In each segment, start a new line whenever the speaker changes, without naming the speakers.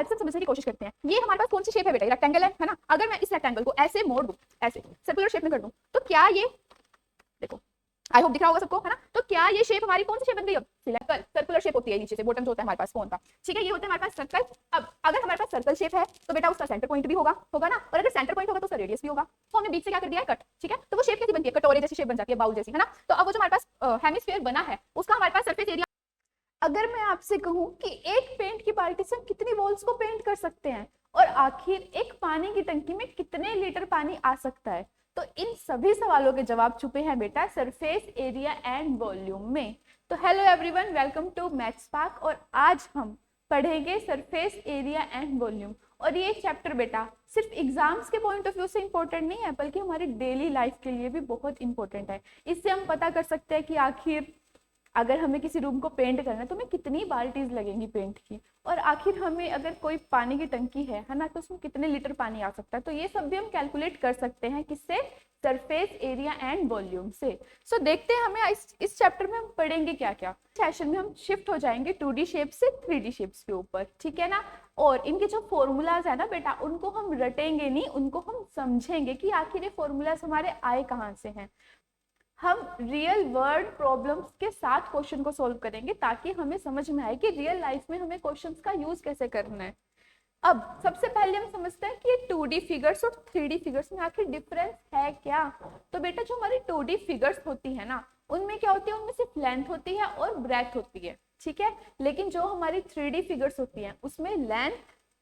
Help से समझने की कोशिश करते हैं। ये हमारे पास कौन सी शेप है बेटा, ये रेक्टेंगल है ना। अगर मैं इस रेक्टेंगल को ऐसे मोड़ दूं, ऐसे सर्कुलर शेप में कर दूं, तो क्या ये देखो, आई होप दिख रहा होगा सबको, है ना। तो क्या ये शेप हमारी कौन सी शेप बन गई अब, सिलेंडर। सर्कुलर शेप होती है नीचे से, बॉटम जो होता है हमारे पास फोन का, ठीक है, ये होता है हमारे पास सर्कल। अब अगर हमारे पास सर्कल शेप है तो बेटा उसका सेंटर पॉइंट भी होगा ना, और अगर सेंटर पॉइंट होगा तो उसका रेडियस भी होगा। तो हमने बीच से क्या कर दिया है, कट, ठीक है। तो वो शेप कैसी बनती है, कटोरे जैसी शेप बन जाती है, बाउल जैसी, है ना। तो अब वो जो हमारे पास हेमिस्फीयर बना है उसका हमारे पास सरफेस एरिया, अगर मैं आपसे कहूं कि एक पेंट की बाल्टी से हम कितनी वॉल्स को पेंट कर सकते हैं, और आखिर एक पानी की टंकी में कितने लीटर पानी आ सकता है, तो इन सभी सवालों के जवाब छुपे हैं बेटा सरफेस एरिया एंड वॉल्यूम में। तो hello everyone, welcome to Maths Park, और आज हम पढ़ेंगे सरफेस एरिया एंड वॉल्यूम। और ये चैप्टर बेटा सिर्फ एग्जाम्स के पॉइंट ऑफ व्यू से इंपॉर्टेंट नहीं है, बल्कि हमारी डेली लाइफ के लिए भी बहुत इंपॉर्टेंट है। इससे हम पता कर सकते हैं कि आखिर अगर हमें किसी रूम को पेंट करना है तो हमें कितनी बाल्टीज लगेंगी पेंट की, और आखिर हमें अगर कोई पानी की टंकी है ना, तो उसमें कितने लीटर पानी आ सकता है। तो ये सब भी हम कैलकुलेट कर सकते हैं किससे, सरफेस एरिया एंड वॉल्यूम से। सो देखते हैं हमें इस चैप्टर में हम पढ़ेंगे क्या क्या। सेशन में हम शिफ्ट हो जाएंगे 2D शेप से 3D शेप्स के ऊपर, ठीक है ना। और इनके जो फॉर्मूलाज है ना बेटा, उनको हम रटेंगे नहीं, उनको हम समझेंगे कि आखिर ये फॉर्मूलाज हमारे आए कहाँ से हैं। हम रियल वर्ल्ड प्रॉब्लम्स के साथ क्वेश्चन को सॉल्व करेंगे, ताकि हमें समझ में आए कि रियल लाइफ में हमें क्वेश्चंस का यूज कैसे करना है। अब सबसे पहले हम समझते हैं कि 2D फिगर्स और 3D फिगर्स में आखिर डिफरेंस है क्या। तो बेटा जो हमारी 2D फिगर्स होती है ना, उनमें क्या होती है, उनमें सिर्फ लेंथ होती है और ब्रेथ होती है, ठीक है। लेकिन जो हमारी 3D फिगर्स होती हैं उसमें लेंथ,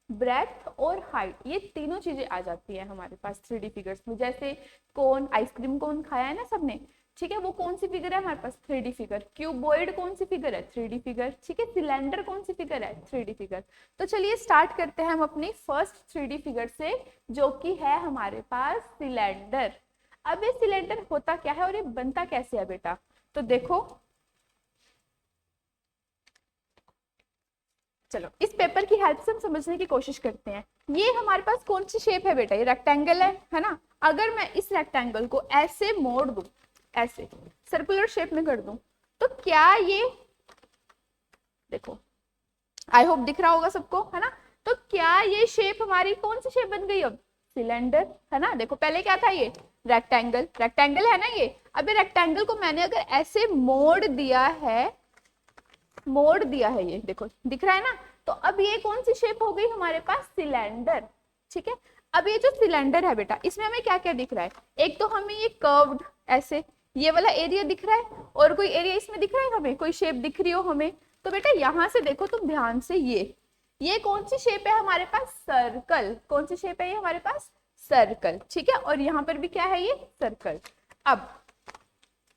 ब्रेथ और हाइट, ये तीनों चीजें आ जाती है हमारे पास 3D फिगर्स में। जैसे कोन, आइसक्रीम कोन खाया है ना सबने, ठीक है, वो कौन सी फिगर है हमारे पास, 3D फिगर। क्यूबॉइड कौन सी फिगर है, 3D फिगर, ठीक है। सिलेंडर कौन सी फिगर है, 3D फिगर। तो चलिए स्टार्ट करते हैं हम अपनी फर्स्ट 3D फिगर से, जो कि है हमारे पास सिलेंडर। अब ये सिलेंडर होता क्या है और ये बनता कैसे है बेटा, तो देखो, चलो इस पेपर की हेल्प से हम समझने की कोशिश करते हैं। ये हमारे पास कौन सी शेप है बेटा, ये रेक्टेंगल है ना। अगर मैं इस रेक्टेंगल को ऐसे मोड़ दूं, ऐसे सर्कुलर शेप में कर दूं, तो क्या ये देखो, आई होप दिख रहा होगा सबको, है ना। तो क्या ये शेप हमारी कौन सी शेप बन गई अब, सिलेंडर, है ना। देखो पहले क्या था, ये रेक्टेंगल, रेक्टेंगल है ना ये। अब ये रेक्टेंगल को मैंने अगर ऐसे मोड़ दिया है, ये देखो दिख रहा है ना। तो अब ये कौन सी शेप हो गई हमारे पास, सिलेंडर, ठीक है। अब ये जो सिलेंडर है बेटा, इसमें हमें क्या क्या दिख रहा है, एक तो हमें ये कर्व्ड ऐसे ये वाला एरिया दिख रहा है, और कोई एरिया इसमें दिख रहा है हमें, कोई शेप दिख रही हो हमें। तो बेटा यहां से देखो तुम ध्यान से, ये कौन सी शेप है हमारे पास, सर्कल। कौन सी शेप है ये हमारे पास, सर्कल, ठीक है। और यहाँ पर भी क्या है, ये सर्कल। अब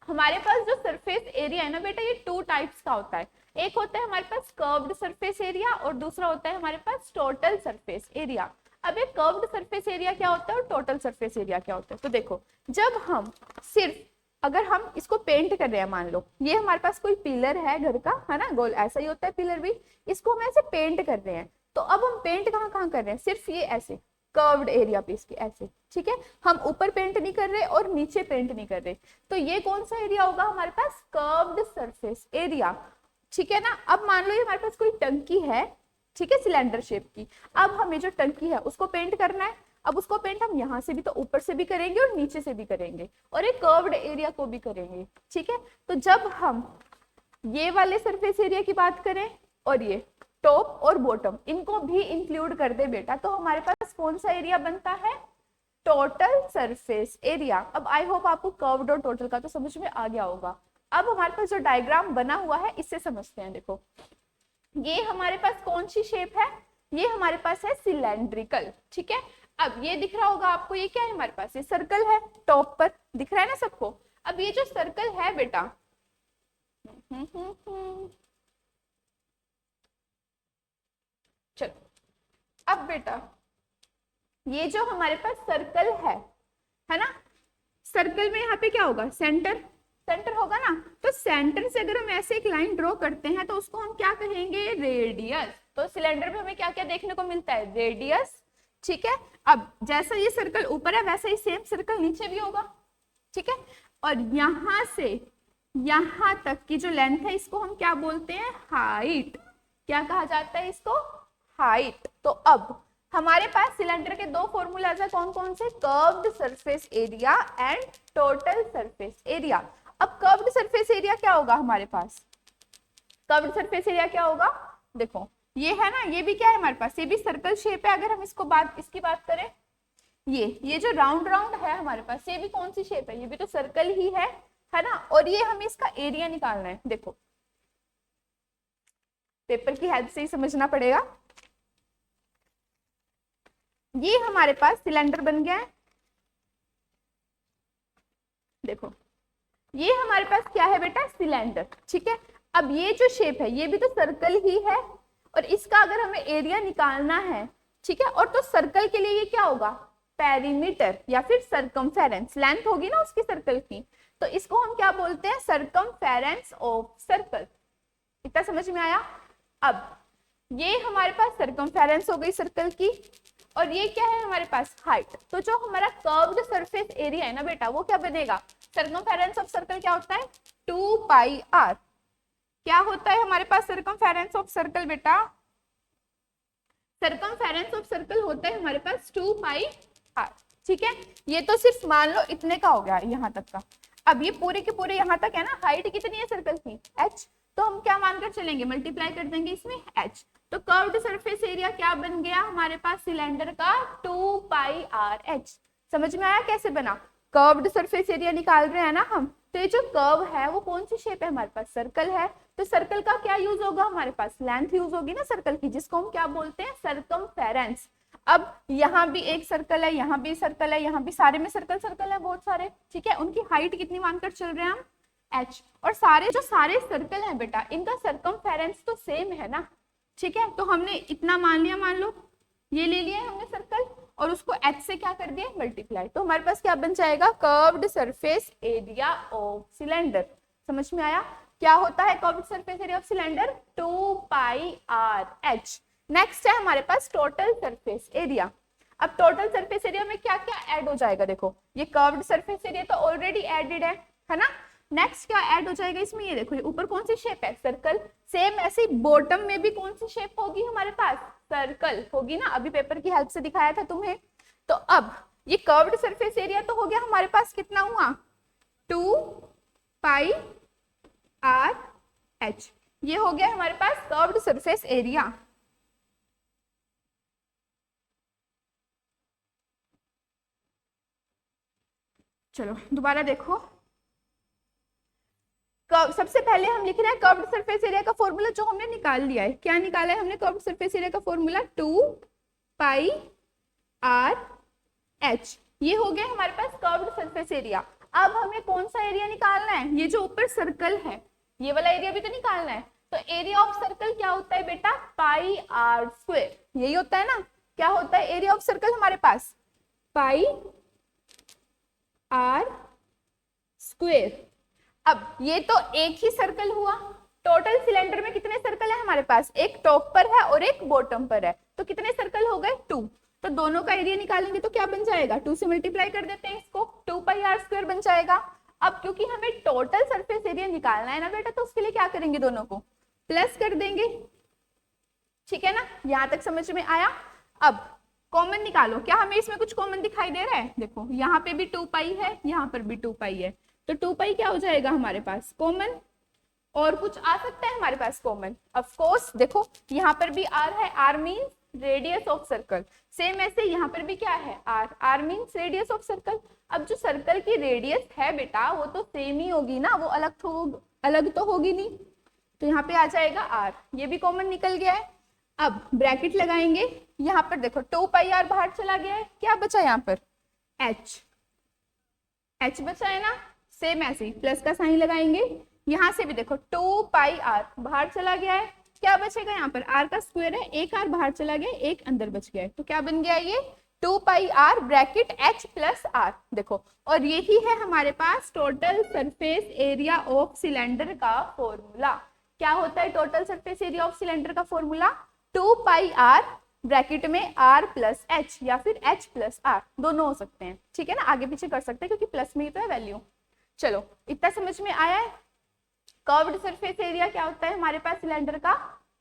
हमारे पास जो सरफेस एरिया है ना बेटा, ये 2 टाइप्स का होता है। एक होता है हमारे पास कर्व्ड सरफेस एरिया, और दूसरा होता है हमारे पास टोटल सरफेस एरिया। अब ये कर्व्ड सरफेस एरिया क्या होता है और टोटल सरफेस एरिया क्या होता है, तो देखो, जब हम सिर्फ अगर हम इसको पेंट कर रहे हैं, मान लो ये हमारे पास कोई पिलर है घर का, है ना, गोल ऐसा ही होता है पिलर भी, इसको हम ऐसे पेंट कर रहे हैं। तो अब हम पेंट कहाँ कहाँ कर रहे हैं, सिर्फ ये ऐसे कर्व्ड एरिया पे इसके ऐसे, ठीक है। हम ऊपर पेंट नहीं कर रहे और नीचे पेंट नहीं कर रहे। तो ये कौन सा एरिया होगा हमारे पास, कर्व्ड सरफेस एरिया, ठीक है ना। अब मान लो ये हमारे पास कोई टंकी है, ठीक है, सिलेंडर शेप की। अब हमें जो टंकी है उसको पेंट करना है। अब उसको पेंट हम यहाँ से भी तो ऊपर से भी करेंगे और नीचे से भी करेंगे, और एक कर्व्ड एरिया को भी करेंगे, ठीक है। तो जब हम ये वाले सरफेस एरिया की बात करें, और ये टॉप और बॉटम इनको भी इंक्लूड कर दे बेटा, तो हमारे पास कौन सा एरिया बनता है, टोटल सरफेस एरिया। अब आई होप आपको कर्व्ड और टोटल का तो समझ में आ गया होगा। अब हमारे पास जो डायग्राम बना हुआ है इससे समझते हैं। देखो ये हमारे पास कौन सी शेप है, ये हमारे पास है सिलेंड्रिकल, ठीक है। अब ये दिख रहा होगा आपको, ये क्या है हमारे पास, ये सर्कल है, टॉप पर दिख रहा है ना सबको। अब ये जो सर्कल है बेटा, चलो अब बेटा ये जो हमारे पास सर्कल है ना, सर्कल में यहाँ पे क्या होगा, सेंटर, सेंटर होगा ना। तो सेंटर से अगर हम ऐसे एक लाइन ड्रॉ करते हैं तो उसको हम क्या कहेंगे, रेडियस। तो सिलेंडर में हमें क्या क्या देखने को मिलता है, रेडियस, ठीक है। अब जैसा ये सर्कल ऊपर है वैसा ही सेम सर्कल नीचे भी होगा, ठीक है। और यहां से यहां तक की जो लेंथ है इसको हम क्या बोलते हैं, हाइट। क्या कहा जाता है इसको, हाइट। तो अब हमारे पास सिलेंडर के दो फॉर्मूलाज है, कौन कौन से? Curved surface area and total surface area. अब कर्व्ड सरफेस एरिया क्या होगा हमारे पास? कर्व्ड सरफेस एरिया क्या होगा? देखो ये है ना, ये भी क्या है हमारे पास? ये भी सर्कल शेप है। अगर हम इसकी बात करें, ये जो राउंड राउंड है हमारे पास, ये भी कौन सी शेप है? ये भी तो सर्कल ही है ना। और ये हमें इसका एरिया निकालना है। देखो पेपर की हेल्प से ही समझना पड़ेगा। ये हमारे पास सिलेंडर बन गया है। देखो ये हमारे पास क्या है बेटा? सिलेंडर। ठीक है, अब ये जो शेप है ये भी तो सर्कल ही है, और इसका अगर हमें एरिया निकालना है, ठीक है, और तो सर्कल के लिए ये क्या होगा? पेरीमीटर या फिर सरकमफेरेंस, लेंथ होगी ना उसकी सर्कल की, तो इसको हम क्या बोलते हैं? Circumference of circle. इतना समझ में आया? अब ये हमारे पास सरकमफेरेंस हो गई सर्कल की, और ये क्या है हमारे पास? हाइट। तो जो हमारा कर्व्ड सरफेस एरिया है ना बेटा, वो क्या बनेगा? सरकमफेरेंस ऑफ सर्कल क्या होता है? 2 पाई आर। क्या होता है हमारे पास सरकमफेरेंस ऑफ सर्कल बेटा? सरकमफेरेंस ऑफ सर्कल होता है हमारे पास 2 पाई आर। ठीक है, ये तो सिर्फ मान लो इतने का हो गया यहाँ तक का। अब ये पूरे के पूरे यहाँ तक है ना, हाइट कितनी है सर्कल की? h। तो हम क्या मानकर चलेंगे? मल्टीप्लाई कर देंगे इसमें h। तो कर्व्ड सरफेस एरिया क्या बन गया हमारे पास सिलेंडर का? 2 पाई आर h। समझ में आया कैसे बना? कर्व्ड सरफेस एरिया निकाल रहे हैं ना हम, तो ये जो कर्व है वो कौन सी शेप है हमारे पास? सर्कल है। तो सर्कल का क्या यूज होगा हमारे पास? लेंथ यूज होगी ना सर्कल की, जिसको हम क्या बोलते हैं? सरकमफेरेंस। अब यहाँ भी एक सर्कल है, यहाँ भी सर्कल है, यहाँ भी, सारे में सर्कल सर्कल है बहुत सारे। ठीक है, उनकी हाइट कितनी मानकर चल रहे हैं हम? h। और सारे जो सारे सर्कल हैं बेटा, इनका सरकमफेरेंस तो सेम है ना। ठीक है, तो हमने इतना मान लिया, मान लो ये ले लिया हमने सर्कल, और उसको h से क्या कर दिया? मल्टीप्लाई। तो हमारे पास क्या बन जाएगा? Curved surface area of cylinder. समझ में आया क्या होता है curved surface area of cylinder? 2 pi are h। Next है हमारे पास टोटल सरफेस एरिया। अब टोटल सरफेस एरिया में क्या क्या ऐड हो जाएगा? देखो ये कर्व्ड सरफेस एरिया तो ऑलरेडी एडेड है ना। नेक्स्ट क्या ऐड हो जाएगा इसमें? ये देखो, ये ऊपर कौन सी शेप है? सर्कल। सेम ऐसे ही बॉटम में भी कौन सी शेप होगी हमारे पास? सर्कल होगी ना, अभी पेपर की हेल्प से दिखाया था तुम्हें। तो अब ये कर्व्ड सरफेस एरिया तो हो गया हमारे पास, कितना हुआ? 2 पाई आर h। ये हो गया हमारे पास कर्व्ड सरफेस एरिया। चलो दोबारा देखो, सबसे पहले हम लिख रहे हैं कर्व्ड सरफेस एरिया का फॉर्मूला, जो हमने निकाल लिया है। क्या निकाला है हमने कर्व्ड सरफेस एरिया का फॉर्मूला? 2 pi are h। ये हो गया हमारे पास कर्व्ड सरफेस एरिया। अब हमें कौन सा एरिया निकालना है? ये जो ऊपर सर्कल है, ये वाला एरिया भी तो निकालना है। तो एरिया ऑफ सर्कल क्या होता है बेटा? पाई आर स्क्वायर। यही होता है ना। क्या होता है एरिया ऑफ सर्कल हमारे पास? पाई आर स्क्वायर। अब ये तो एक ही सर्कल हुआ। टोटल सिलेंडर में कितने सर्कल है हमारे पास? एक टॉप पर है और एक बॉटम पर है, तो कितने सर्कल हो गए? 2। तो दोनों का एरिया निकालेंगे तो क्या बन जाएगा? 2 से मल्टीप्लाई कर देते हैं इसको, 2 पाई आर स्क्वायर बन जाएगा। अब क्योंकि हमें टोटल सरफेस एरिया निकालना है ना बेटा, तो उसके लिए क्या करेंगे? दोनों को प्लस कर देंगे। ठीक है ना, यहां तक समझ में आया? अब कॉमन निकालो। क्या हमें इसमें कुछ कॉमन दिखाई दे रहा है? देखो यहाँ पे भी 2 पाई है, यहाँ पर भी 2 पाई है, तो 2 पाई क्या हो जाएगा हमारे पास? कॉमन। और कुछ आ सकता है हमारे पास कॉमन? Of course. देखो यहाँ पर भी r है, r means radius of circle. Same ऐसे यहाँ पर भी क्या है? r means radius of circle. अब जो सर्कल की रेडियस है बेटा, वो तो सेम ही होगी ना, वो अलग तो होगी नहीं। तो यहाँ पे आ जाएगा r, ये भी कॉमन निकल गया है। अब ब्रैकेट लगाएंगे, यहाँ पर देखो 2 पाई आर बाहर चला गया है, क्या बचा यहाँ पर? h बचा है ना। सेम ऐसे ही प्लस का साइन लगाएंगे, यहाँ से भी देखो 2 पाई आर बाहर चला गया है, क्या बचेगा यहाँ पर? r का स्क्वायर है, एक r बाहर चला गया, एक अंदर बच गया है, तो क्या बन गया ये? 2 pi R bracket h plus r। देखो, और यही है हमारे पास total surface area of cylinder का फॉर्मूला। क्या होता है total surface area of cylinder का फॉर्मूला? 2 पाई आर ब्रैकेट में r प्लस h, या फिर h प्लस r, दोनों हो सकते हैं। ठीक है ना, आगे पीछे कर सकते हैं क्योंकि प्लस में ही तो है वैल्यू। चलो इतना समझ में आया है? कर्व्ड सरफेस एरिया क्या होता है हमारे पास सिलेंडर का?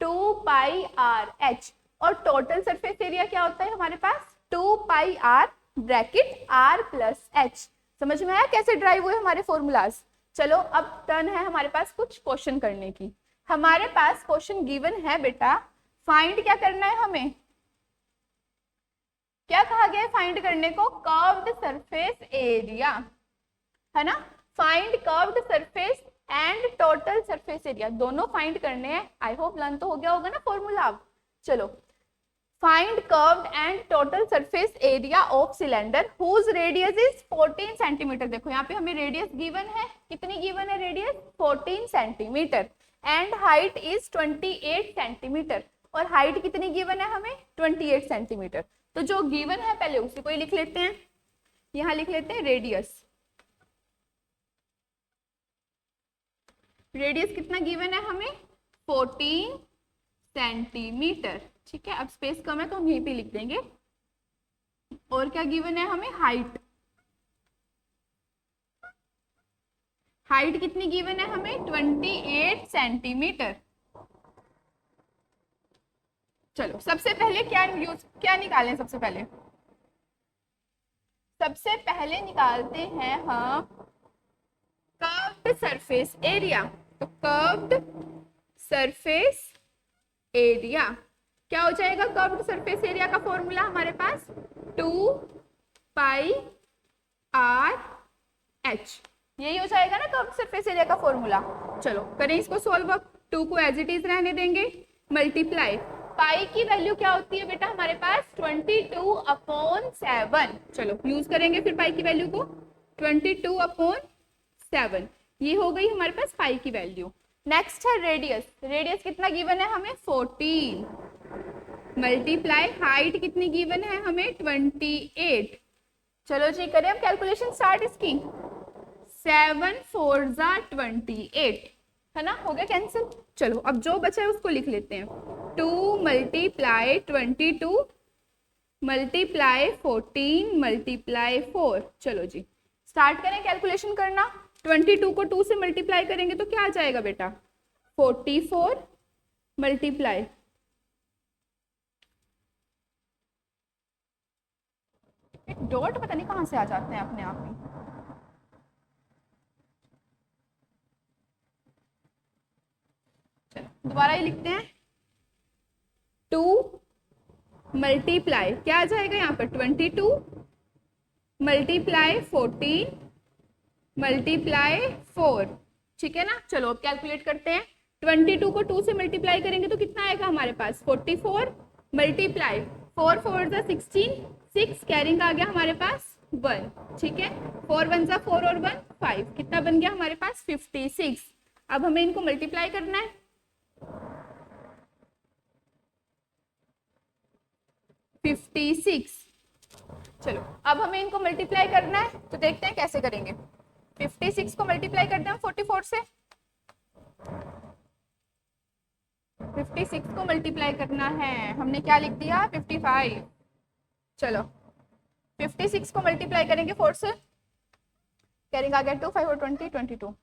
2 पाई आर h। और टोटल सरफेस एरिया क्या होता है हमारे पास 2 pi R bracket R plus H. समझ में आया कैसे ड्राइव हुए हमारे फॉर्मूलाज। चलो अब टर्न है हमारे पास कुछ क्वेश्चन करने की। हमारे पास क्वेश्चन गिवन है बेटा, फाइंड क्या करना है हमें, क्या कहा गया है फाइंड करने को, कर्व्ड सरफेस एरिया, है ना। Find curved surface and total surface area, दोनों फाइंड करने हैं। आई होप लर्न तो हो गया होगा ना फॉर्मूला। चलो, find curved and total surface area of cylinder whose radius is 14 centimetre. देखो यहाँ पे हमें रेडियस गिवन है, कितनी गिवन है radius 14 centimetre, and height is 28 centimetre, और हाइट कितनी गिवन है हमें 28 सेंटीमीटर। तो जो गिवन है पहले उसी को ही लिख लेते हैं, यहां लिख लेते हैं रेडियस। रेडियस कितना गिवन है हमें 14 सेंटीमीटर, ठीक है। अब स्पेस कम है तो हम यहीं पे लिख देंगे। और क्या गिवन है हमें, हाइट, हाइट कितनी गिवन है हमें 28 सेंटीमीटर। चलो सबसे पहले क्या निकालें, सबसे पहले निकालते हैं हम कर्व्ड सरफेस एरिया। तो कर्व्ड सरफेस एरिया क्या हो जाएगा, कर्व्ड सरफेस एरिया का फॉर्मूला हमारे पास 2 पाई आर एच, यही हो जाएगा ना कर्व्ड सरफेस एरिया का फॉर्मूला। चलो करें इसको सॉल्व। 2 को एज इट इज रहने देंगे, मल्टीप्लाई, पाई की वैल्यू क्या होती है बेटा हमारे पास 22/7। चलो यूज करेंगे फिर पाई की वैल्यू को, 22/7, ये हो गई हमारे पास पाई की वैल्यू। नेक्स्ट है रेडियस, रेडियस कितना गिवन है हमें 14, मल्टीप्लाई हाइट कितनी गिवन है हमें 28। चलो जी करें अब कैलकुलेशन स्टार्ट इसकी, 7 4 28, है ना, हो गया कैंसिल। चलो अब जो बचा है उसको लिख लेते हैं, 2 मल्टीप्लाई 22 मल्टीप्लाई 14 मल्टीप्लाई 4। चलो जी स्टार्ट करें कैलकुलेशन करना। 22 को 2 से मल्टीप्लाई करेंगे तो क्या आ जाएगा बेटा 44 मल्टीप्लाई, डॉट पता नहीं कहां से आ जाते हैं अपने आप ही। चलो दोबारा ही लिखते हैं, 2 मल्टीप्लाई क्या आ जाएगा यहाँ पर 22 मल्टीप्लाई 14 मल्टीप्लाई 4, ठीक है ना। चलो अब कैलकुलेट करते हैं, 22 को 2 से मल्टीप्लाई करेंगे तो कितना आएगा हमारे पास 44 मल्टीप्लाई 4 4 16, 6 कैरिंग आ गया हमारे पास 1, ठीक है। 4 1 4 और 1 5, कितना बन गया हमारे पास 56। अब हमें इनको मल्टीप्लाई करना है, 56। चलो अब हमें इनको मल्टीप्लाई करना है तो देखते हैं कैसे करेंगे। 56 को मल्टीप्लाई करते हैं 44 से, 56 को मल्टीप्लाई करना है, हमने क्या लिख दिया 55। चलो 56 को मल्टीप्लाई करेंगे 4 से, कैरिंग आ गया 2 5 और 20 22,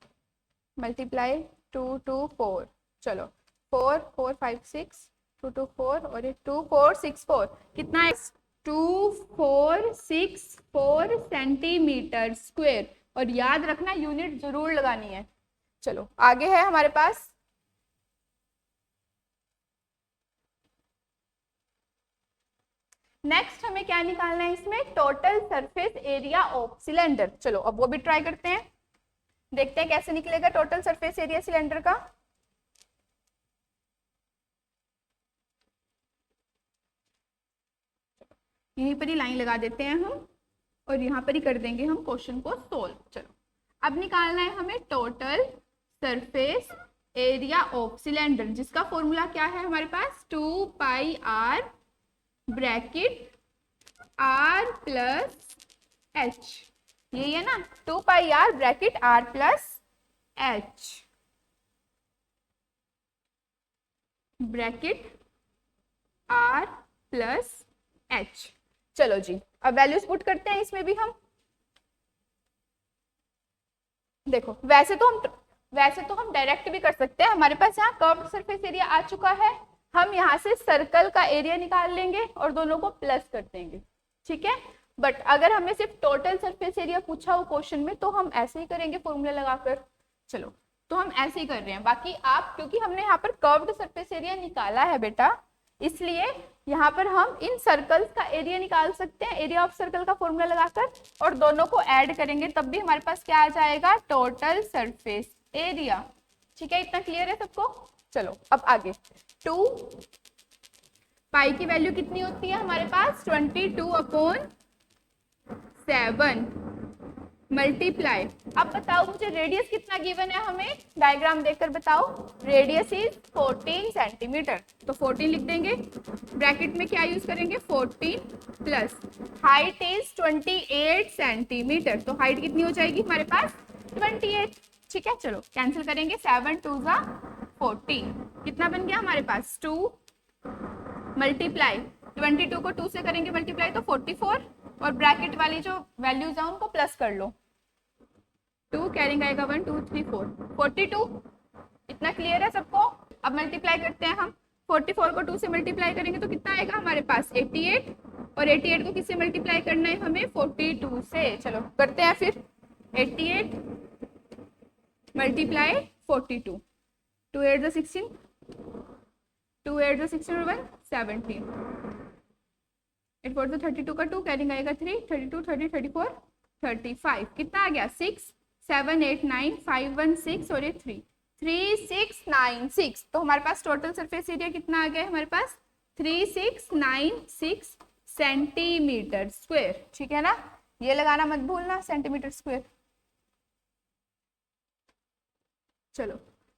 मल्टीप्लाई 2 2 4। चलो 4 4 5 6 2 2 4 और 2 4 6 4, कितना है 2464 सेंटीमीटर स्क्वायर, और याद रखना यूनिट जरूर लगानी है। चलो आगे है हमारे पास नेक्स्ट, हमें क्या निकालना है इसमें total surface area of cylinder. चलो अब वो भी ट्राई करते हैं, देखते हैं कैसे निकलेगा टोटल सरफेस एरिया सिलेंडर का। यहीं पर ही लाइन लगा देते हैं हम और यहाँ पर ही कर देंगे हम क्वेश्चन को सोल्व। चलो अब निकालना है हमें total surface area of cylinder, जिसका फॉर्मूला क्या है हमारे पास 2 pi R bracket R plus H, यही है ना 2 pi R bracket R plus H, bracket R plus H. चलो जी अब वैल्यूज पुट करते हैं इसमें भी हम। देखो वैसे तो हम डायरेक्ट भी कर सकते हैं, हमारे पास यहाँ कर्व्ड सरफेस एरिया आ चुका है, हम यहाँ से सर्कल का एरिया निकाल लेंगे और दोनों को प्लस कर देंगे, ठीक है। बट अगर हमें सिर्फ टोटल सरफेस एरिया पूछा हो क्वेश्चन में तो हम ऐसे ही करेंगे फॉर्मूला लगाकर। चलो तो हम ऐसे ही कर रहे हैं। बाकी आप, क्योंकि हमने यहाँ पर कर्व्ड सरफेस एरिया निकाला है बेटा, इसलिए यहाँ पर हम इन सर्कल्स का एरिया निकाल सकते हैं, एरिया ऑफ सर्कल का फॉर्मूला लगाकर, और दोनों को ऐड करेंगे तब भी हमारे पास क्या आ जाएगा, टोटल सरफेस एरिया। ठीक है, इतना क्लियर है सबको। चलो अब आगे, 2 पाई की वैल्यू कितनी होती है हमारे पास, 22/7 मल्टीप्लाई। अब बताओ मुझे रेडियस कितना गिवन है हमें, डायग्राम देखकर बताओ। रेडियस इज 14 सेंटीमीटर, तो 14 लिख देंगे, ब्रैकेट में क्या यूज करेंगे 14 प्लस हाइट इज 28 सेंटीमीटर, तो हाइट कितनी हो जाएगी हमारे पास 28। ठीक है, चलो कैंसिल करेंगे, 7 2 14, कितना बन गया हमारे पास 2 मल्टीप्लाई 22 को 2 से करेंगे मल्टीप्लाई तो 44, और ब्रैकेट वाली जो वैल्यूज है उनको प्लस कर लो, 2 कैरिंग आएगा 1 2 3 4 42। इतना क्लियर है सबको। अब मल्टीप्लाई करते हैं हम, 44 को 2 से मल्टीप्लाई करेंगे तो कितना आएगा हमारे पास 88, और 88 को किससे मल्टीप्लाई करना है हमें 42 से। चलो करते हैं फिर, 88 मल्टीप्लाई 42, 2 8 16, 2 8 16 और 1 17, 8 4 32 का 2 कैरिंग आएगा 3, 32 30 34 35, कितना आ गया 6 7 8 9 5 1 6 और ये 3 3 6 9 6। तो हमारे पास टोटल सरफेस एरिया कितना आ गया हमारे पास 3696 सेंटीमीटर स्क्वायर। ठीक है ना, ये लगाना मत भूलना सेंटीमीटर स्क्वायर। चलो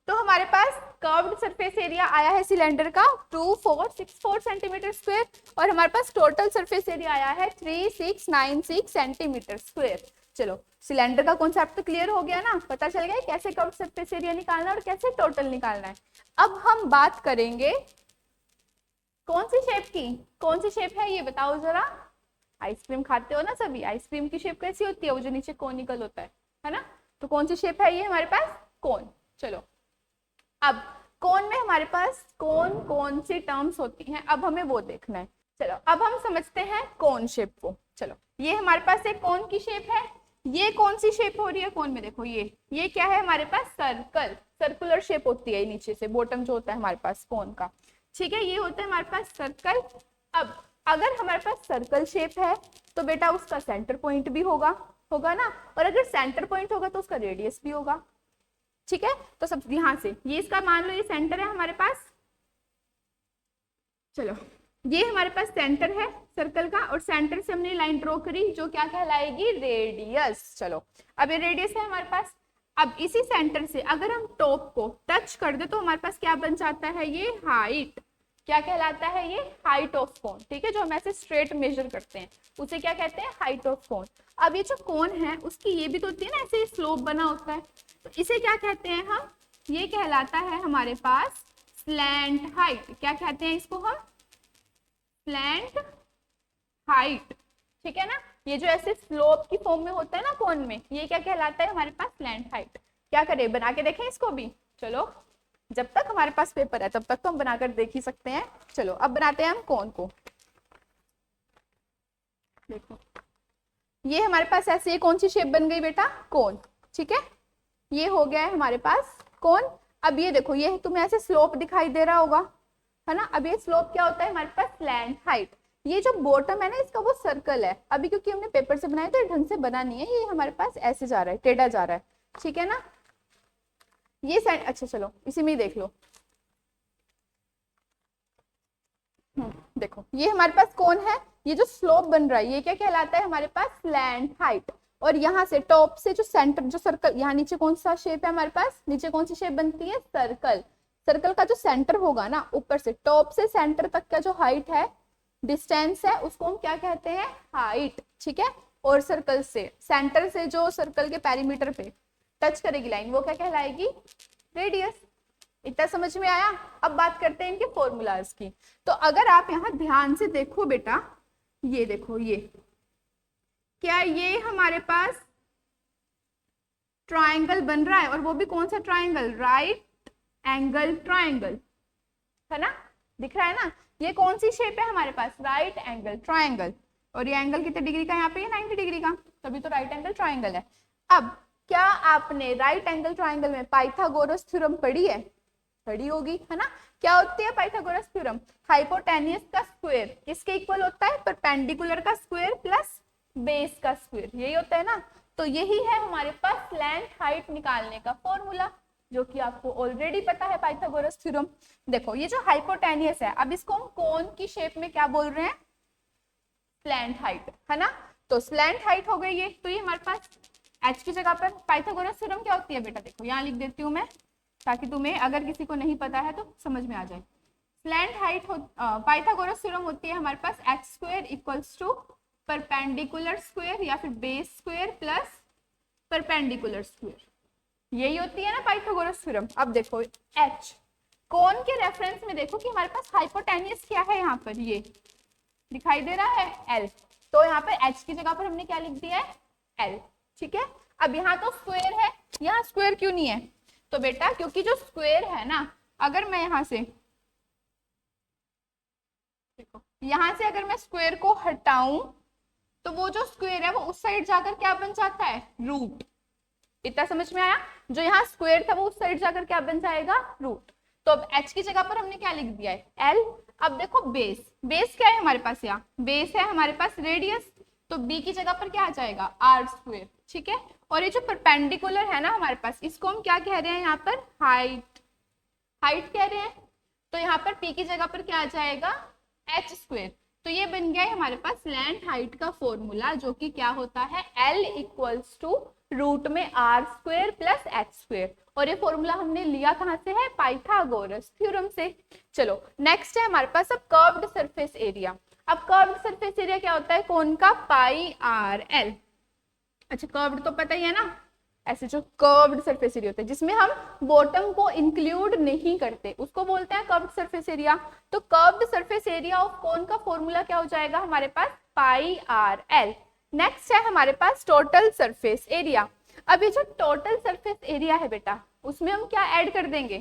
तो हमारे पास कर्व्ड सरफेस एरिया आया है सिलेंडर का 2464 सेंटीमीटर स्क्वायर, और हमारे पास टोटल सरफेस एरिया आया है 3696 सेंटीमीटर स्क्वायर। चलो सिलेंडर का कॉन्सेप्ट तो क्लियर हो गया ना, पता चल गया कैसे कर्व्ड सरफेस एरिया निकालना और कैसे टोटल निकालना है। अब हम बात करेंगे कौन सी शेप की, कौन सी शेप है ये बताओ जरा। आइसक्रीम खाते हो ना सभी, आइसक्रीम की शेप कैसी होती है, वो जो नीचे कोनिकल होता है ना। तो कौन सी शेप है ये हमारे पास, कोन। चलो अब कोन में हमारे पास कौन कौन सी टर्म्स होती हैं, अब हमें वो देखना है। चलो अब हम समझते हैं कोन शेप को। चलो ये हमारे पास एक कोन की शेप है, ये कौन सी शेप हो रही है कोन में, देखो ये क्या है हमारे पास सर्कल, सर्कुलर शेप होती है नीचे से, बॉटम जो होता है हमारे पास कोन का। ठीक है, ये होता है हमारे पास सर्कल। अब अगर हमारे पास सर्कल शेप है तो बेटा उसका सेंटर पॉइंट भी होगा ना, और अगर सेंटर पॉइंट होगा तो उसका रेडियस भी होगा। ठीक है, तो सब यहां से ये इसका मान लो ये सेंटर है हमारे पास। चलो ये हमारे पास सेंटर है सर्कल का, और सेंटर से हमने लाइन ड्रॉ करी जो क्या कहलाएगी रेडियस। चलो अब ये रेडियस है हमारे पास। अब इसी सेंटर से अगर हम टॉप को टच कर दे तो हमारे पास क्या बन जाता है, ये हाइट। क्या कहलाता है ये, हाइट ऑफ कोन। ठीक है, जो हम ऐसे स्ट्रेट मेजर करते हैं उसे क्या कहते हैं, हाइट ऑफ कोन। अब ये जो कोन है उसकी ये भी तो होती है ना, ऐसे स्लोप बना होता है, तो इसे क्या कहते हैं हम, ये कहलाता है हमारे पास स्लैंट हाइट। क्या कहते हैं इसको हम, स्लैंट हाइट। ठीक है ना, ये जो ऐसे स्लोप की फॉर्म में होता है ना कोन में, ये क्या कहलाता है हमारे पास स्लैंट हाइट। क्या करें, बना के देखें इसको भी। चलो जब तक हमारे पास पेपर है तब तक तो हम बनाकर देख ही सकते हैं। चलो अब बनाते हैं हम कोन को। देखो ये हमारे पास ऐसे ये कौन सी शेप बन गई बेटा, कोन। ठीक है, ये हो गया है हमारे पास कोन। अब ये देखो ये तुम्हें ऐसे स्लोप दिखाई दे रहा होगा है ना। अब ये स्लोप क्या होता है हमारे पास, स्लैंट हाइट। ये जो बॉटम है ना इसका वो सर्कल है, अभी क्योंकि हमने पेपर से बनाया तो ये ढंग से बना नहीं है, ये हमारे पास ऐसे जा रहा है, टेढ़ा जा रहा है। ठीक है ना, ये साइड, अच्छा चलो इसी में ही देख लो। देखो ये हमारे पास कौन है, ये जो स्लोप बन रहा है ये क्या कहलाता है हमारे पास, स्लैंट हाइट। और यहाँ से टॉप से जो सेंटर, जो सर्कल, यहाँ नीचे कौन सा शेप है हमारे पास, नीचे कौन सी शेप बनती है, सर्कल। सर्कल का जो सेंटर होगा ना, ऊपर से टॉप से सेंटर तक का जो हाइट है, डिस्टेंस है, उसको हम क्या कहते हैं, हाइट। ठीक है, और सर्कल से सेंटर से जो सर्कल के पेरीमीटर पे टच करेगी लाइन वो क्या कहलाएगी, रेडियस। इतना समझ में आया। अब बात करते हैं इनके फॉर्मूलाज की। तो अगर आप यहाँ ध्यान से देखो बेटा, ये देखो ये क्या, ये हमारे पास ट्रायंगल बन रहा है, और वो भी कौन सा ट्रायंगल, राइट एंगल ट्रायंगल है ना। दिख रहा है ना, ये कौन सी शेप है हमारे पास, राइट एंगल ट्राइंगल, और ये एंगल कितने डिग्री का यहाँ पे, 90 डिग्री का, तभी तो राइट एंगल ट्राइंगल है। अब क्या आपने राइट एंगल ट्राइंगल में पाइथागोरस थ्योरम पढ़ी है, पढ़ी होगी है ना। क्या होती है पाइथागोरस थ्योरम, हाइपोटेन्यूस का स्क्वायर किसके इक्वल होता है, परपेंडिकुलर का स्क्वायर प्लस बेस का स्क्वायर, यही होता है ना। तो यही है हमारे पास स्लैंट हाइट निकालने का फॉर्मूला, जो कि आपको ऑलरेडी पता है पाइथागोरस थ्योरम। देखो ये जो हाइपोटेन्यूस है, अब इसको हम कोन की शेप में क्या बोल रहे हैं, स्लैंट हाइट, है ना। तो स्लैंट हाइट हो गई ये, तो ये हमारे पास h की जगह पर पाइथागोरस थ्योरम क्या होती है बेटा, देखो यहाँ लिख देती हूँ मैं, ताकि तुम्हें अगर किसी को नहीं पता है तो समझ में आ जाए। स्लैंट हाइट पाइथागोरस थ्योरम होती है हमारे पास X square equals to perpendicular square या फिर base square plus perpendicular square, यही होती है ना पाइथागोरस थ्योरम। अब देखो h कोन के रेफरेंस में देखो कि हमारे पास हाइपोटेन्यूस क्या है, यहाँ पर ये दिखाई दे रहा है L, तो यहाँ पर h की जगह पर हमने क्या लिख दिया है L, ठीक है। अब यहाँ तो स्क्वायर है, यहाँ स्क्वायर क्यों नहीं है, तो बेटा क्योंकि जो स्क्वायर है ना, अगर मैं यहाँ से देखो, यहाँ से अगर मैं स्क्वायर को हटाऊं तो वो जो स्क्वायर है वो उस साइड जाकर क्या बन जाता है, रूट। इतना समझ में आया, जो यहाँ स्क्वायर था वो उस साइड जाकर क्या बन जाएगा, रूट। तो अब h की जगह पर हमने क्या लिख दिया है L। अब देखो बेस, बेस क्या है हमारे पास, यहाँ बेस है हमारे पास रेडियस, तो b की जगह पर क्या आ जाएगा, r स्क्वायर, ठीक है। और ये जो परपेंडिकुलर है ना हमारे पास, इसको हम क्या कह रहे हैं यहाँ पर, हाइट, हाइट कह रहे हैं। तो यहाँ पर p की जगह पर क्या आ जाएगा, h स्क्वायर। तो ये बन गया है हमारे पास स्लैंट हाइट का फॉर्मूला, जो कि क्या होता है, L इक्वल्स टू रूट में r square plus h square. और ये फॉर्मूला हमने लिया कहाँ से है, पाइथागोरस थ्योरम से। चलो नेक्स्ट है हमारे पास अब कर्व्ड सरफेस एरिया। अब कर्व्ड सरफेस एरिया क्या होता है, कोन का पाई आर एल। अच्छा कर्व्ड तो पता ही है ना, ऐसे जो कर्व्ड सरफेस एरिया होता है जिसमें हम बॉटम को इंक्लूड नहीं करते, उसको बोलते हैं कर्व्ड सरफेस एरिया। तो कर्व्ड सरफेस एरिया ऑफ कोन का फॉर्मूला क्या हो जाएगा हमारे पास, पाई आर एल। नेक्स्ट है हमारे पास टोटल सरफेस एरिया। अब ये जो टोटल सरफेस एरिया है बेटा, उसमें हम क्या ऐड कर देंगे,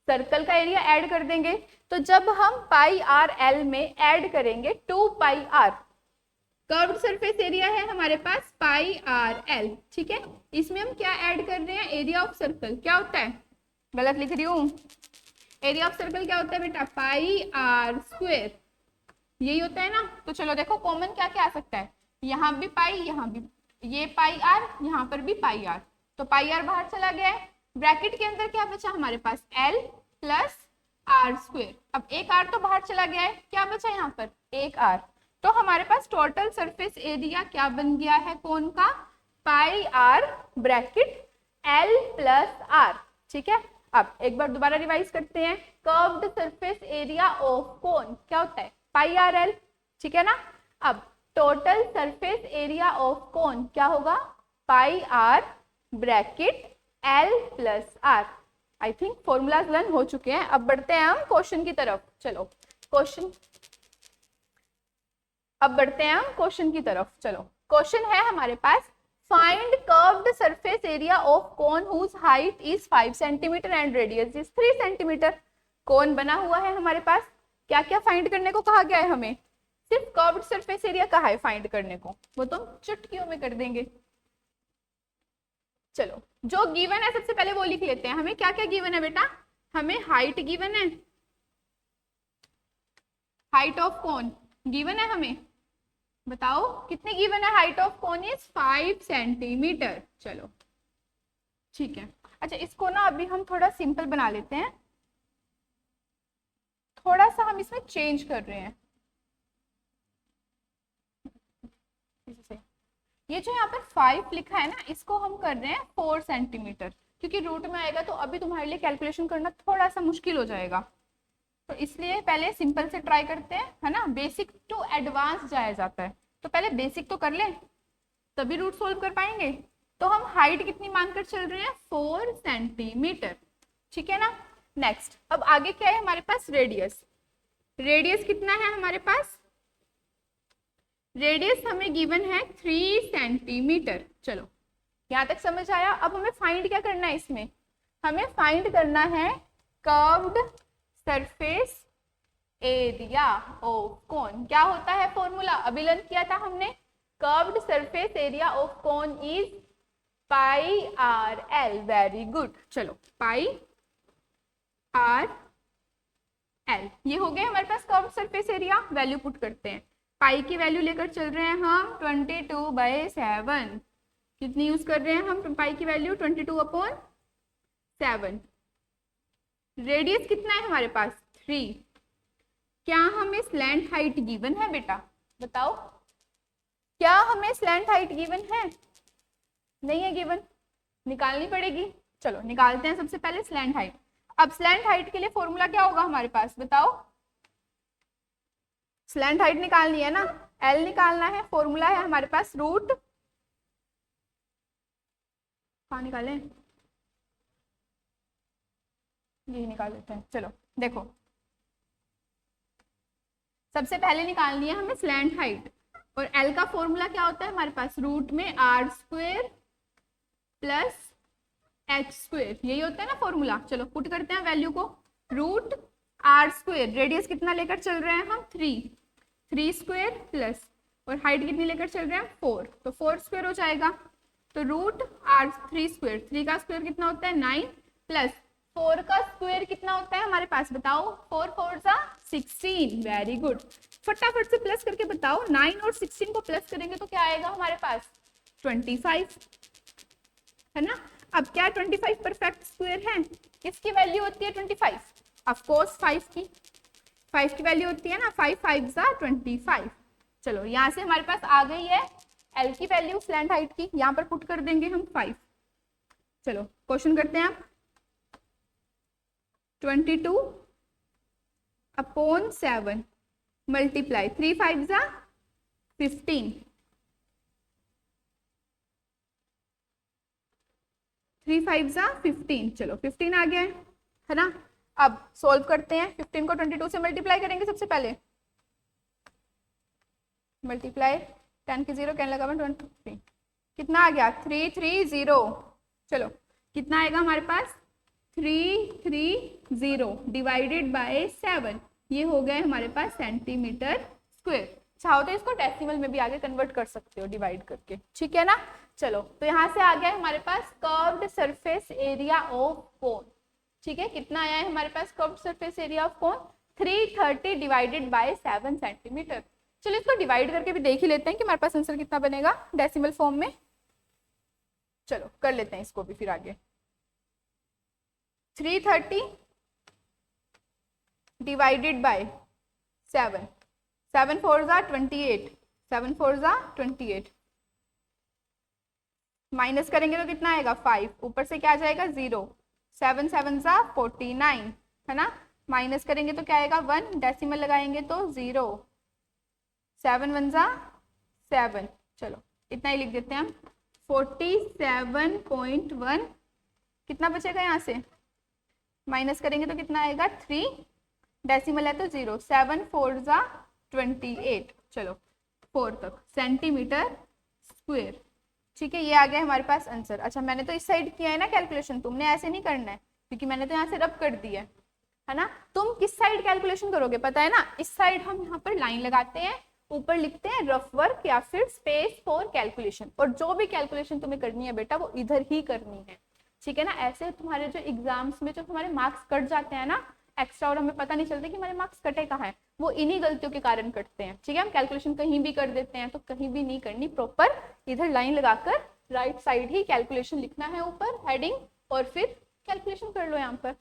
सर्कल का एरिया ऐड कर देंगे। तो जब हम पाई आर एल में ऐड करेंगे 2 pi are, curved surface area है हमारे पास पाई आर एल, ठीक है। इसमें हम क्या ऐड कर रहे हैं, एरिया ऑफ सर्कल, क्या होता है, गलत लिख रही हूँ, एरिया ऑफ सर्कल क्या होता है बेटा, पाई आर स्क्वायर, यही होता है ना। तो चलो देखो कॉमन क्या क्या आ सकता है, यहाँ भी पाई, यहाँ भी, ये पाई आर, यहाँ पर भी पाई आर, तो पाई आर बाहर चला गया है। ब्रैकेट के अंदर क्या बचा हमारे पास, एल प्लस आर स्क्वायर। अब एक आर तो बाहर चला गया है, क्या बचा यहाँ पर, एक आर। तो हमारे पास टोटल सरफेस एरिया क्या बन गया है कोन का, pi R bracket L plus R, ठीक है। अब एक बार दोबारा रिवाइज करते हैं, curved surface area of cone क्या होता है, पाई आर एल, ठीक है ना। अब total surface area of cone क्या होगा, pi R bracket L plus R. I think formulas learn हो चुके हैं, अब बढ़ते हैं हम क्वेश्चन की तरफ। चलो क्वेश्चन, अब बढ़ते हैं हम क्वेश्चन की तरफ। चलो क्वेश्चन है हमारे पास, find curved surface area of cone whose height is 5 centimetre and radius is 3 centimetre. Cone बना हुआ है हमारे पास, क्या क्या फाइंड करने को कहा गया है हमें, सिर्फ कर्व्ड सरफेस एरिया कहा है फाइंड करने को, वो तो हम चुटकियों में कर देंगे। चलो जो गिवन है सबसे पहले वो लिख लेते हैं। हमें क्या क्या गिवन है बेटा, हमें हाइट गिवन है, हाइट ऑफ कोन गिवन है हमें, बताओ कितनी गिवन है, height of cone is 5 centimetre. चलो ठीक है। अच्छा इसको ना अभी हम थोड़ा सिंपल बना लेते हैं, थोड़ा सा हम इसमें चेंज कर रहे हैं। ये जो यहाँ पर 5 लिखा है ना, इसको हम कर रहे हैं 4 सेंटीमीटर, क्योंकि रूट में आएगा तो अभी तुम्हारे लिए कैलकुलेशन करना थोड़ा सा मुश्किल हो जाएगा, तो इसलिए पहले सिंपल से ट्राई करते हैं, है ना। बेसिक टू एडवांस जाया जाता है, तो पहले बेसिक तो कर लें तभी रूट सोल्व कर पाएंगे। तो हम हाइट कितनी मानकर चल रहे हैं, 4 सेंटीमीटर, ठीक है ना। नेक्स्ट अब आगे क्या है हमारे पास, रेडियस। रेडियस कितना है हमारे पास, रेडियस हमें गिवन है 3 सेंटीमीटर। चलो यहाँ तक समझ आया। अब हमें फाइंड क्या करना है, इसमें हमें फाइंड करना है curved surface area of cone. क्या होता है फॉर्मूला, अभी लर्न किया था हमने, curved surface area of cone is pi R L. Very good. चलो पाई आर एल, ये हो गए हमारे पास curved surface area. Value put करते हैं, पाई की वैल्यू लेकर चल रहे हैं हम 22/7। कितनी यूज कर रहे हैं हम पाई की वैल्यू, 22/7। रेडियस कितना है हमारे पास, 3। क्या हमें स्लैंट हाइट गिवन है बेटा, बताओ, क्या हमें स्लैंट हाइट गिवन है, नहीं है गिवन, निकालनी पड़ेगी। चलो निकालते हैं सबसे पहले स्लैंट हाइट। अब स्लैंट हाइट के लिए फॉर्मूला क्या होगा हमारे पास, बताओ, स्लैंट हाइट निकालनी है ना, एल निकालना है, फॉर्मूला है हमारे पास रूट, कहाँ निकालें, यही निकाल लेते हैं। चलो देखो, सबसे पहले निकालनी है हमें स्लैंट हाइट, और एल का फॉर्मूला क्या होता है हमारे पास, रूट में r² प्लस h², यही होता है ना फॉर्मूला। चलो पुट करते हैं वैल्यू को, रूट r², रेडियस कितना लेकर चल रहे हैं हम, 3² प्लस, और हाइट कितनी लेकर चल रहे हैं, 4, तो 4² हो जाएगा। तो रूट r3², 3 का स्क्वायर कितना होता है 9, प्लस 4 का स्क्वायर कितना होता है हमारे पास, बताओ, 4 4 16। वेरी गुड, फटाफट से प्लस करके बताओ, 9 और 16 को प्लस करेंगे तो क्या आएगा हमारे पास, 25, है ना। अब क्या 25 परफेक्ट स्क्वायर है, किसकी वैल्यू होती है 25, ऑफ कोर्स 5 की वैल्यू होती है ना, 5 5 25। चलो यहाँ से हमारे पास आ गई है एल की वैल्यू स्लैंट हाइट की, यहाँ पर पुट कर देंगे हम 5। चलो क्वेश्चन करते हैं आप, 22/7 मल्टीप्लाई 3 5 15, 3 5 15। चलो 15 आ गया है ना। अब सॉल्व करते हैं, 15 को 22 से मल्टीप्लाई करेंगे सबसे पहले, मल्टीप्लाई 10 के 0 कैन लगा 23, कितना आ गया 330। चलो कितना आएगा हमारे पास 330 डिवाइडेड बाय 7, ये हो गए हमारे पास सेंटीमीटर स्क्वायर। चाहो तो इसको डेसिमल में भी आगे कन्वर्ट कर सकते हो डिवाइड करके, ठीक है ना। चलो तो यहाँ से आ गया हमारे पास curved surface area of cone, ठीक है, कितना आया है हमारे पास curved surface area of cone, 330 divided by 7 centimetre. चलो इसको डिवाइड करके भी देख ही लेते हैं कि हमारे पास आंसर कितना बनेगा डेसिमल फॉर्म में। चलो कर लेते हैं इसको भी फिर आगे, 330 डिवाइडेड बाय 7, 7 4 28, 7 4 28, माइनस करेंगे तो कितना आएगा 5, ऊपर से क्या आ जाएगा 0, 7 7 49, है ना, माइनस करेंगे तो क्या आएगा 1, डेसिमल लगाएंगे तो 0, 7 1 7। चलो इतना ही लिख देते हैं हम, 47.1, कितना बचेगा यहाँ से, माइनस करेंगे तो कितना आएगा 3, डेसिमल है तो 0, 7 4 28, चलो 4 तक सेंटीमीटर स्क्वायर, ठीक है, ये आ गया हमारे पास आंसर। अच्छा मैंने तो इस साइड किया है ना कैलकुलेशन, तुमने ऐसे नहीं करना है क्योंकि मैंने तो यहाँ से रब कर दिया है ना। तुम किस साइड कैलकुलेशन करोगे पता है ना, इस साइड हम यहाँ पर लाइन लगाते हैं, ऊपर लिखते हैं रफ वर्क या फिर स्पेस फॉर कैलकुलेशन, और जो भी कैलकुलेशन तुम्हें करनी है बेटा वो इधर ही करनी है, ठीक है ना। ऐसे तुम्हारे जो एग्जाम्स में जो तुम्हारे मार्क्स कट जाते हैं ना एक्स्ट्रा, और हमें पता नहीं चलता कि हमारे मार्क्स कटे कहाँ है, वो इन्हीं गलतियों के कारण कटते हैं, ठीक है। हम कैलकुलेशन कहीं भी कर देते हैं, तो कहीं भी नहीं करनी, प्रॉपर इधर लाइन लगाकर राइट साइड ही कैलकुलेशन लिखना है ऊपर हेडिंग, और फिर कैलकुलेशन कर लो यहाँ पर।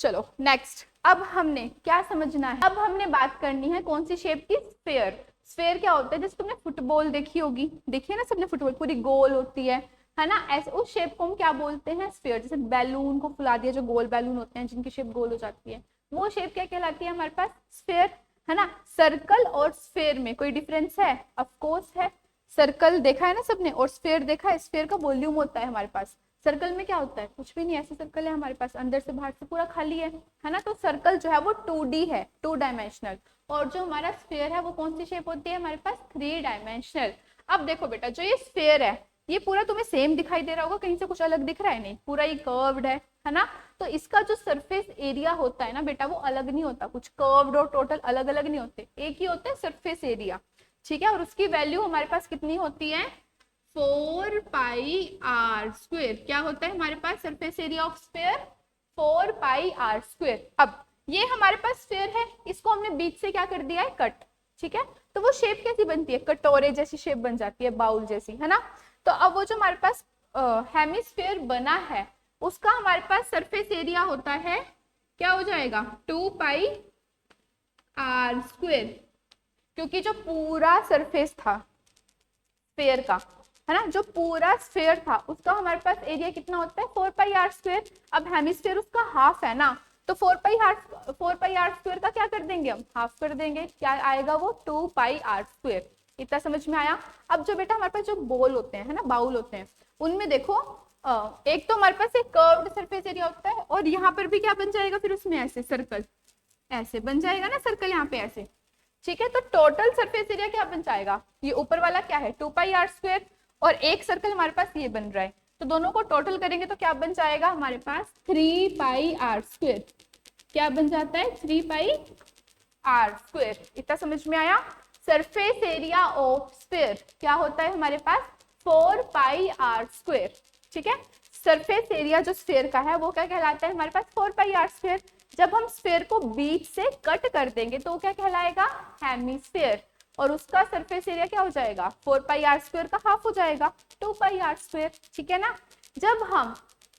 चलो नेक्स्ट, अब हमने क्या समझना है, अब हमने बात करनी है कौन सी शेप की, स्फेयर। स्फेयर क्या होता है, जैसे तुमने फुटबॉल देखी होगी, देखिए ना सबने फुटबॉल, पूरी गोल होती है ना, ऐसे उस शेप को हम क्या बोलते हैं, स्फीयर। जैसे बैलून को फुला दिया, जो गोल बैलून होते हैं जिनकी शेप गोल हो जाती है, वो शेप क्या कहलाती है हमारे पास, स्फीयर, है ना। सर्कल और स्फीयर में कोई डिफरेंस है, ऑफ कोर्स है। सर्कल देखा है ना सबने, और स्फीयर देखा है, स्फीयर का वॉल्यूम होता है हमारे पास, सर्कल में क्या होता है, कुछ भी नहीं, ऐसे सर्कल है हमारे पास, अंदर से बाहर से पूरा खाली है ना। तो सर्कल जो है वो 2D है, 2 डायमेंशनल, और जो हमारा स्फीयर है वो कौन सी शेप होती है हमारे पास, 3 डायमेंशनल। अब देखो बेटा, जो ये स्फीयर है ये पूरा तुम्हें सेम दिखाई दे रहा होगा, कहीं से कुछ अलग दिख रहा है, नहीं, पूरा ये कर्व्ड है, है ना। तो इसका जो सरफेस एरिया होता है ना बेटा वो अलग नहीं होता, कुछ कर्व्ड और टोटल अलग अलग नहीं होते, एक ही होता है सरफेस एरिया, ठीक है। और उसकी वैल्यू हमारे पास कितनी होती है, 4πr²। क्या होता है हमारे पास surface area of sphere, 4πr²। अब ये हमारे पास स्फीयर है, इसको हमने बीच से क्या कर दिया है, कट, ठीक है। तो वो शेप कैसी बनती है, कटोरे जैसी शेप बन जाती है, बाउल जैसी, है ना। तो अब वो जो हमारे पास हेमिस्फीयर बना है उसका हमारे पास सरफेस एरिया होता है, क्या हो जाएगा, 2πr²। क्योंकि जो पूरा सरफेस था स्फीयर का, है ना, जो पूरा स्फीयर था उसका हमारे पास एरिया कितना होता है, 4πr²। अब हेमिस्फीयर उसका हाफ है ना, तो 4πr² का क्या कर देंगे, हम हाफ कर देंगे, क्या आएगा वो 2πr²। इतना समझ में आया। अब जो बेटा हमारे पास जो बोल होते हैं, है ना, बाउल होते हैं, उनमें देखो एक तो हमारे पास एक कर्व्ड सरफेस एरिया होता है, और यहाँ पर भी क्या बन जाएगा फिर उसमें ऐसे सर्कल, ऐसे बन जाएगा ना सर्कल यहाँ पे ऐसे, ठीक है। तो टोटल सरफेस एरिया क्या बन जाएगा, ये ऊपर वाला क्या है 2πr², और एक सर्कल हमारे पास ये बन रहा है, तो दोनों को टोटल करेंगे तो क्या बन जाएगा हमारे पास 3πr²। क्या बन जाता है 3πr²। इतना समझ में आया। सरफेस एरिया ऑफ स्फीयर क्या होता है हमारे पास 4πr², ठीक है। सरफेस एरिया जो स्फीयर का है वो क्या कहलाता है हमारे पास 4πr²। जब हम स्फीयर को बीच से कट कर देंगे तो क्या कहलाएगा, हेमिस्फीयर, और उसका सरफेस एरिया क्या हो जाएगा 4πr² का हाफ हो जाएगा 2πr², ठीक है ना। जब हम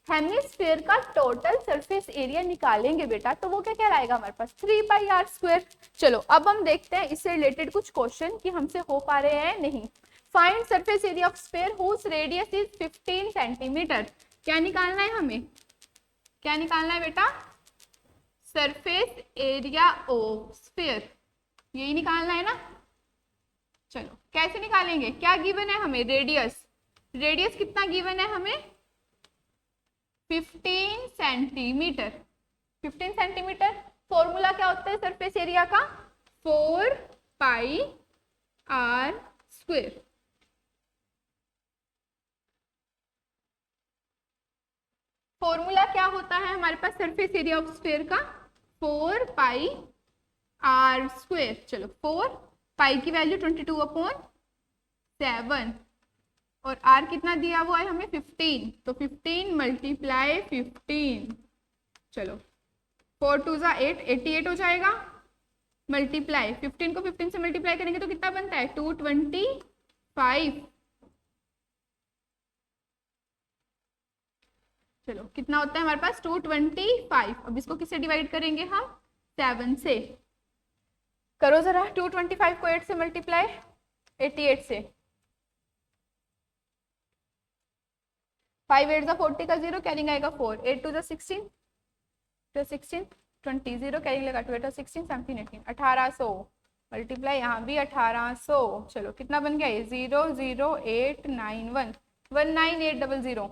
हेमिस्फीयर का टोटल सरफेस एरिया निकालेंगे बेटा तो वो क्या कहलाएगा हमारे पास 3πr²। चलो अब हम देखते हैं इससे रिलेटेड कुछ क्वेश्चन कि हमसे हो पा रहे हैं नहीं। Find surface area of sphere whose radius is 15 centimetre. क्या निकालना है हमें, क्या निकालना है बेटा, सरफेस एरिया ऑफ स्फीयर, यही निकालना है ना। चलो कैसे निकालेंगे, क्या गिवन है हमें, रेडियस, रेडियस कितना गिवन है हमें 15 सेंटीमीटर। 15 सेंटीमीटर, फॉर्मूला क्या होता है सरफेस एरिया का 4πr²। फॉर्मूला क्या होता है हमारे पास सरफेस एरिया ऑफ स्फीयर का 4πr²। चलो 4 पाई की वैल्यू 22/7 और r कितना दिया हुआ है हमें 15, तो 15 × 15। चलो 4 2 ज़ा 8, 88 हो जाएगा, मल्टीप्लाई 15 को 15 से मल्टीप्लाई करेंगे तो कितना बनता है 225। चलो कितना होता है हमारे पास 225। अब इसको किससे डिवाइड करेंगे हम 7 से, करो जरा 225 को 8 से मल्टीप्लाई 88 से, 5 8 ज़ा 40 का 0 कैरिंग आएगा 4, 8 2 ज़ा 16, 16 20 0 कैरिंग लगा 2 8 16 17 18 1800 मल्टीप्लाई यहाँ भी 1800। चलो कितना बन गया ये 00891 19800,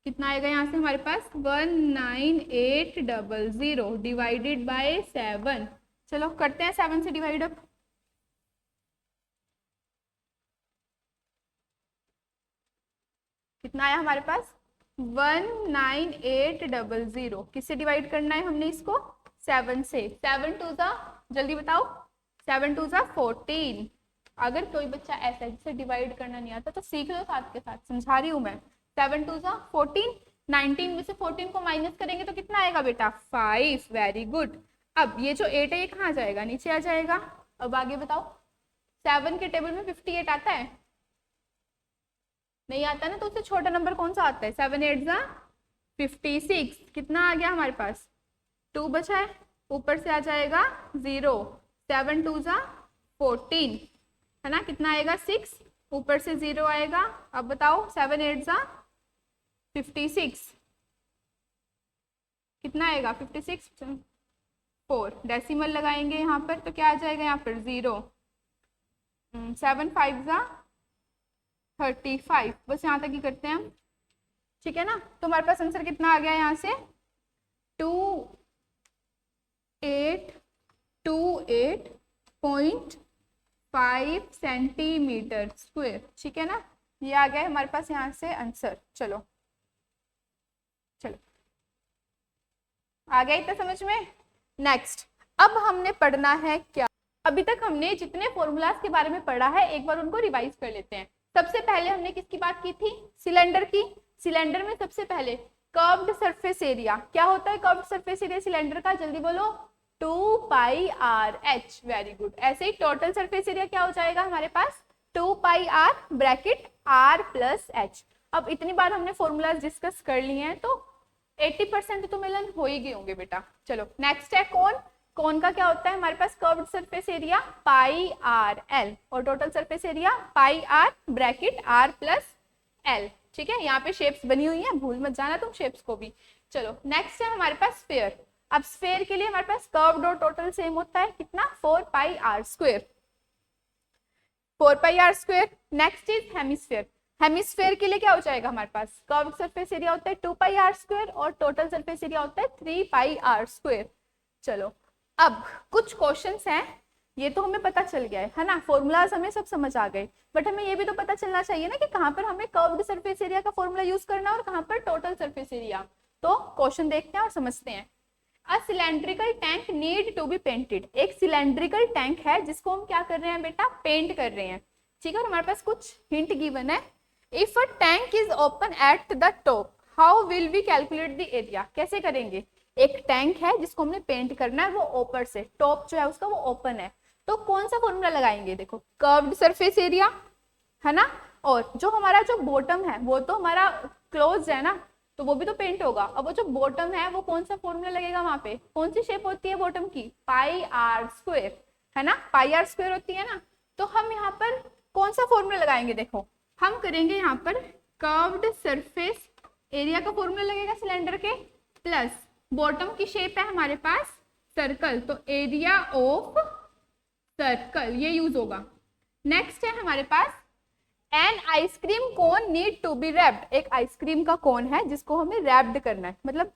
कितना आएगा यहाँ से हमारे पास 19800 डिवाइडेड बाय 7। चलो करते हैं 7 से डिवाइड। अब कितना आया हमारे पास 19800, किससे डिवाइड करना है हमने इसको 7 से, 7 2 ज़ा, जल्दी बताओ 7 2 ज़ा 14। अगर कोई बच्चा ऐसा है जिसे डिवाइड करना नहीं आता तो सीख लो साथ के साथ, समझा रही हूँ मैं। 7 2 ज़ा 14, 19 में से 14 को माइनस करेंगे तो कितना आएगा बेटा 5, वेरी गुड। अब ये जो 8 है ये कहाँ जाएगा, नीचे आ जाएगा। अब आगे बताओ 7 के टेबल में 58 आता है, नहीं आता ना, तो उससे छोटा नंबर कौन सा आता है 7 8 ज़ा 56, कितना आ गया हमारे पास 2 बचा है, ऊपर से आ जाएगा 0, 7 2 ज़ा 14, है ना, कितना आएगा 6, ऊपर से 0 आएगा। अब बताओ 7 8 ज़ा 56, कितना आएगा 56, 4 डेसिमल लगाएंगे यहाँ पर तो क्या आ जाएगा यहाँ पर 0, 7 5 ज़ा 35, बस यहाँ तक ही करते हैं हम, ठीक है ना। तो हमारे पास आंसर कितना आ गया यहाँ से 2828.5 सेंटीमीटर स्क्वायर, ठीक है ना, ये आ गया हमारे पास यहाँ से आंसर। चलो चलो आ गया इतना समझ में? नेक्स्ट, अब हमने पढ़ना है क्या? अभी तक हमने जितने फॉर्मूलाज के बारे में पढ़ा है एक बार उनको रिवाइज कर लेते हैं। सबसे पहले हमने किसकी बात की थी? सिलेंडर की। सिलेंडर में सबसे पहले कर्व्ड सरफेस एरिया, क्या होता है कर्व्ड सरफेस एरिया सिलेंडर का? जल्दी बोलो। 2 pi R H. Very good. ऐसे ही टोटल सरफेस एरिया क्या हो जाएगा हमारे पास? 2 pi R bracket R plus H. अब इतनी बार हमने फॉर्मूलाज डिस्कस कर लिए हैं तो 80% तो मिलन हो ही गए होंगे बेटा। चलो नेक्स्ट है कौन। कौन का क्या होता है हमारे पास? Curved surface area pi R L, और total surface area pi R bracket R plus L. ठीक है, यहाँ पे शेप्स बनी हुई है, भूल मत जाना तुम शेप्स को भी। चलो नेक्स्ट है हमारे पास स्फीयर। अब स्फीयर के लिए हमारे पास कर्व्ड और टोटल सेम होता है, कितना? 4 pi R square. 4 pi R square. Next is hemisphere. Hemisphere के लिए क्या हो जाएगा हमारे पास? कर्व्ड सरफेस एरिया होता है 2 पाई आर स्क्वायर और टोटल सरफेस एरिया होता है 3 पाई आर स्क्वायर। चलो अब कुछ क्वेश्चंस हैं, ये तो हमें पता चल गया है ना, फॉर्मूलाज हमें सब समझ आ गए, बट हमें ये भी तो पता चलना चाहिए ना कि कहाँ पर हमें कर्व्ड सरफेस एरिया का फॉर्मूला यूज करना है और कहाँ पर टोटल सरफेस एरिया। तो क्वेश्चन देखते हैं और समझते हैं। A cylindrical tank need to be painted. एक सिलेंड्रिकल टैंक है जिसको हम क्या कर रहे हैं बेटा? पेंट कर रहे हैं। ठीक है, और हमारे पास कुछ हिंट गिवन है। If a tank is open at the top, how will we calculate the area? कैसे करेंगे? एक टैंक है जिसको हमने पेंट करना है, वो ऊपर से टॉप जो है उसका वो ओपन है, तो कौन सा फॉर्मूला लगाएंगे? देखो कर्व्ड सरफेस एरिया है ना, और जो हमारा जो बॉटम है वो तो हमारा क्लोज है ना, तो वो भी तो पेंट होगा। अब वो जो बॉटम है वो कौन सा फॉर्मूला लगेगा वहां पे? कौन सी शेप होती है बॉटम की? पाई आर स्क्वायर, है ना, पाई आर स्क्वायर होती है ना। तो हम यहाँ पर कौन सा फॉर्मूला लगाएंगे? देखो हम करेंगे यहाँ पर कर्व्ड सरफेस एरिया का फॉर्मूला लगेगा सिलेंडर के, प्लस बॉटम की शेप है हमारे पास सर्कल, तो एरिया ऑफ सर्कल ये यूज होगा। नेक्स्ट है हमारे पास an ice cream cone need to be wrapped. एक आइसक्रीम का कोन है जिसको हमें रैप्ड करना है, मतलब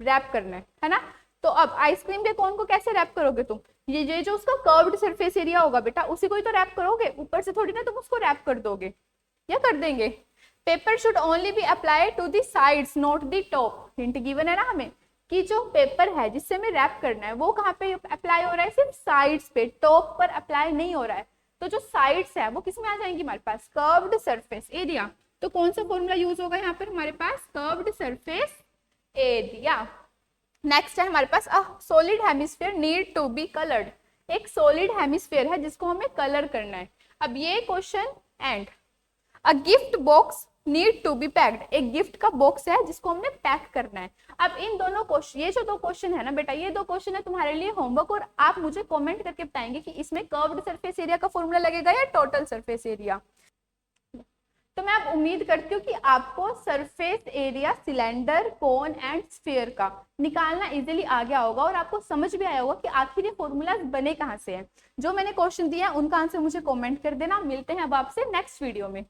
रैप करना है ना। तो अब आइसक्रीम के कोन को कैसे रैप करोगे तुम? ये जो उसका कर्व्ड सरफेस एरिया होगा बेटा उसी को ही तो रैप करोगे, ऊपर से थोड़ी ना तुम उसको रैप कर दोगे, या कर देंगे? Paper should only be apply to the sides not the top. Hint given है ना हमें कि जो पेपर है जिससे हमें रैप करना है वो कहाँ पे अप्लाई हो रहा है? सिर्फ साइड्स पे, टॉप पर अप्लाई नहीं हो रहा है। तो जो साइड्स है वो किस में आ जाएंगी हमारे पास? Curved surface area. तो कौन सा फॉर्मूला यूज होगा यहाँ पर हमारे पास? Curved surface area. नेक्स्ट है हमारे पास a solid hemisphere need to be coloured. एक सॉलिड हेमिस्फीयर है जिसको हमें कलर करना है। अब ये question and a gift box need to be packed. एक गिफ्ट का बॉक्स है जिसको हमने पैक करना है। अब इन दोनों क्वेश्चन, ये जो दो क्वेश्चन है ना बेटा, ये दो क्वेश्चन है तुम्हारे लिए होमवर्क, और आप मुझे कमेंट करके बताएंगे कि इसमें कर्व्ड सरफेस एरिया का फॉर्मूला लगेगा या टोटल सरफेस एरिया। तो मैं अब उम्मीद करती हूँ कि आपको surface area cylinder, cone and sphere का निकालना इजीली आ गया होगा और आपको समझ भी आया होगा कि आखिर ये फॉर्मूलाज बने कहाँ से हैं। जो मैंने क्वेश्चन दिया उनका आंसर मुझे कमेंट कर देना। मिलते हैं अब आपसे नेक्स्ट वीडियो में।